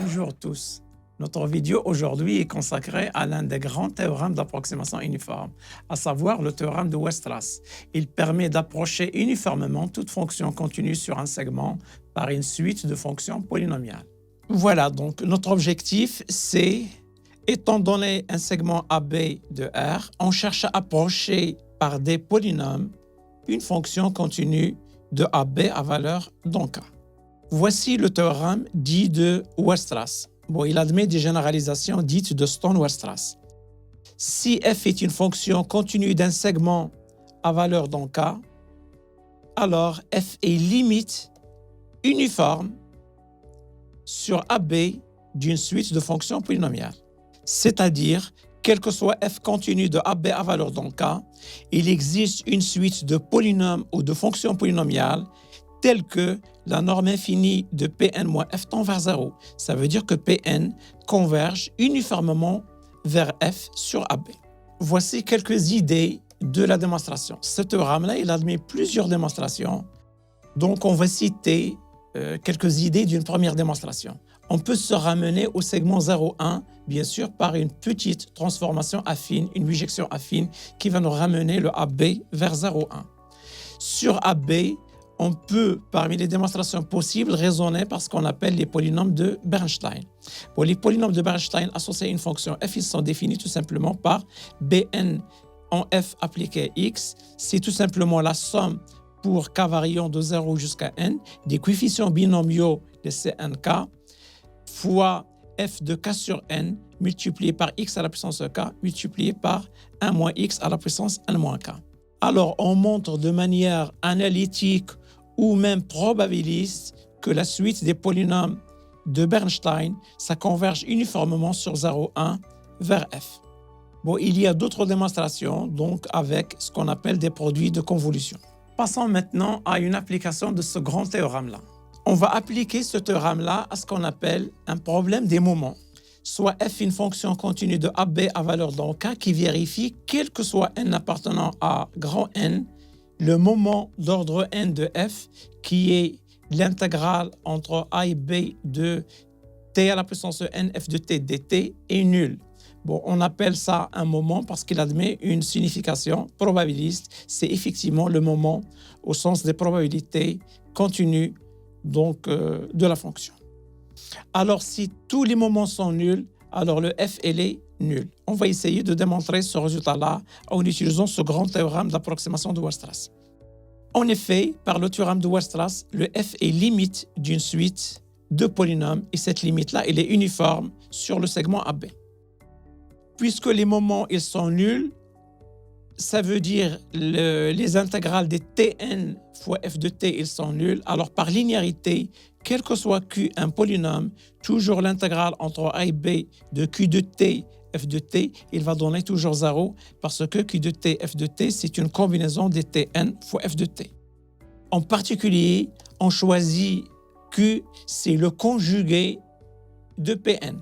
Bonjour tous. Notre vidéo aujourd'hui est consacrée à l'un des grands théorèmes d'approximation uniforme, à savoir le théorème de Weierstrass. Il permet d'approcher uniformément toute fonction continue sur un segment par une suite de fonctions polynomiales. Voilà, donc notre objectif, c'est, étant donné un segment AB de R, on cherche à approcher par des polynômes une fonction continue de AB à valeur dans K. Voici le théorème dit de Weierstrass. Il admet des généralisations dites de Stone-Weierstrass. Si f est une fonction continue d'un segment à valeur dans K, alors f est limite uniforme sur AB d'une suite de fonctions polynomiales. C'est-à-dire, quel que soit f continu de AB à valeur dans K, il existe une suite de polynômes ou de fonctions polynomiales telle que la norme infinie de Pn moins f tend vers 0. Ça veut dire que Pn converge uniformément vers f sur AB. Voici quelques idées de la démonstration. Ce théorème-là, il admet plusieurs démonstrations. Donc, on va citer quelques idées d'une première démonstration. On peut se ramener au segment 0,1, bien sûr, par une petite transformation affine, une bijection affine qui va nous ramener le AB vers 0,1. Sur AB, on peut, parmi les démonstrations possibles, raisonner par ce qu'on appelle les polynômes de Bernstein. Les polynômes de Bernstein associés à une fonction f, ils sont définis tout simplement par Bn en f appliqué à x. C'est tout simplement la somme pour k variant de 0 jusqu'à n des coefficients binomiaux de Cnk fois f de k sur n multiplié par x à la puissance de k multiplié par 1 moins x à la puissance n moins k. Alors, on montre de manière analytique ou même probabiliste que la suite des polynômes de Bernstein, ça converge uniformément sur 0,1 vers f. Il y a d'autres démonstrations, donc avec ce qu'on appelle des produits de convolution. Passons maintenant à une application de ce grand théorème-là. On va appliquer ce théorème-là à ce qu'on appelle un problème des moments. Soit f une fonction continue de AB à valeur dans K qui vérifie, quel que soit n appartenant à grand N, le moment d'ordre n de f, qui est l'intégrale entre a et b de t à la puissance de n f de t dt, est nul. On appelle ça un moment parce qu'il admet une signification probabiliste. C'est effectivement le moment au sens des probabilités continues de la fonction. Alors, si tous les moments sont nuls, alors le f, elle est nul. On va essayer de démontrer ce résultat-là en utilisant ce grand théorème d'approximation de Weierstrass. En effet, par le théorème de Weierstrass, le f est limite d'une suite de polynômes et cette limite-là, elle est uniforme sur le segment AB. Puisque les moments, ils sont nuls, ça veut dire les intégrales des Tn fois f de t, ils sont nuls. Alors, par linéarité, quel que soit Q un polynôme, toujours l'intégrale entre a et b de Q de t, f de t, il va donner toujours 0 parce que Q de t, f de t, c'est une combinaison des Tn fois f de t. En particulier, on choisit Q, c'est le conjugué de Pn.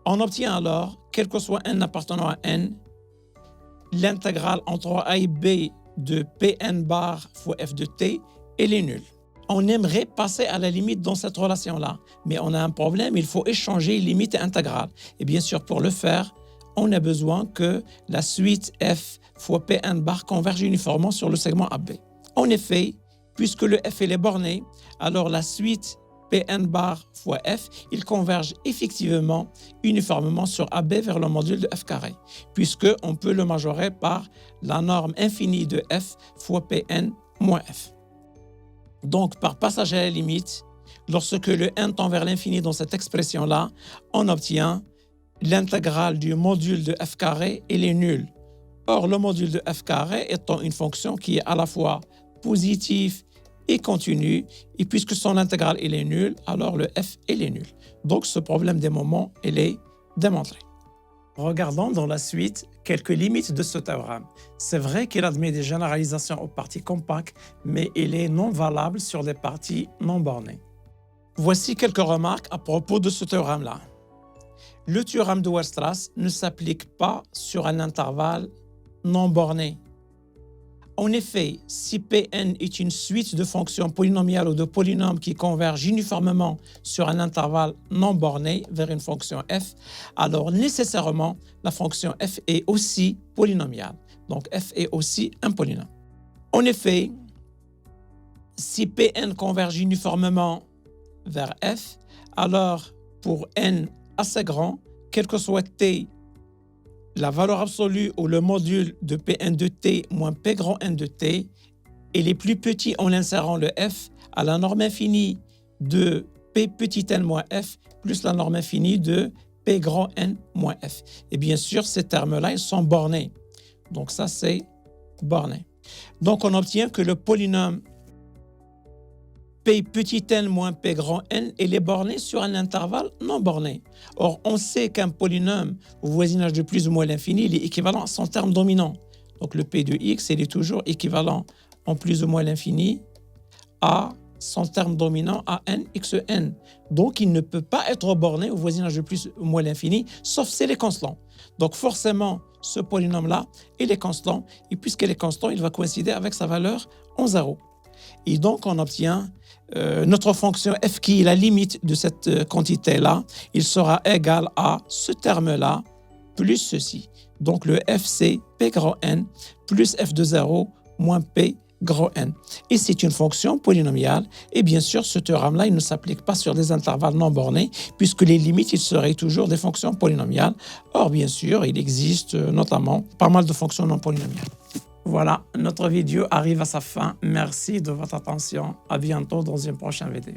On obtient alors, quel que soit n appartenant à n, l'intégrale entre a et b de Pn bar fois f de t, elle est nulle. On aimerait passer à la limite dans cette relation-là, mais on a un problème, il faut échanger limite et intégrale. Et bien sûr, pour le faire, on a besoin que la suite f fois Pn bar converge uniformément sur le segment AB. En effet, puisque le f est borné, alors la suite Pn bar fois f, il converge effectivement uniformément sur AB vers le module de f carré, puisqu'on peut le majorer par la norme infinie de f fois Pn moins f. Donc, par passage à la limite, lorsque le n tend vers l'infini dans cette expression-là, on obtient l'intégrale du module de f carré, elle est nulle. Or, le module de f carré étant une fonction qui est à la fois positive et continue, et puisque son intégrale elle est nulle, alors le f elle est nul. Donc, ce problème des moments, elle est démontré. Regardons dans la suite quelques limites de ce théorème. C'est vrai qu'il admet des généralisations aux parties compactes, mais il est non valable sur des parties non bornées. Voici quelques remarques à propos de ce théorème-là. Le théorème de Weierstrass ne s'applique pas sur un intervalle non borné. En effet, si Pn est une suite de fonctions polynomiales ou de polynômes qui convergent uniformément sur un intervalle non borné vers une fonction f, alors nécessairement la fonction f est aussi polynomiale. Donc f est aussi un polynôme. En effet, si Pn converge uniformément vers f, alors pour n assez grand, quel que soit t, la valeur absolue ou le module de Pn de t moins P grand N de t, et les plus petits en insérant le f à la norme infinie de P petit n moins f plus la norme infinie de P grand N moins f. Et bien sûr, ces termes-là, ils sont bornés. Donc ça, c'est borné. Donc on obtient que le polynôme P petit n moins P grand N, il est borné sur un intervalle non borné. Or, on sait qu'un polynôme au voisinage de plus ou moins l'infini, il est équivalent à son terme dominant. Donc le P de x, il est toujours équivalent en plus ou moins l'infini à son terme dominant à n xn. Donc il ne peut pas être borné au voisinage de plus ou moins l'infini, sauf s'il est constant. Donc forcément, ce polynôme-là, il est constant, et puisqu'il est constant, il va coïncider avec sa valeur en 0. Et donc, on obtient notre fonction f qui est la limite de cette quantité-là. Il sera égal à ce terme-là plus ceci. Donc, le f, c'est p grand N plus f de 0 moins p grand N. Et c'est une fonction polynomiale. Et bien sûr, ce théorème-là, il ne s'applique pas sur des intervalles non bornés, puisque les limites, ils seraient toujours des fonctions polynomiales. Or, bien sûr, il existe notamment pas mal de fonctions non polynomiales. Voilà, notre vidéo arrive à sa fin. Merci de votre attention. À bientôt dans une prochaine vidéo.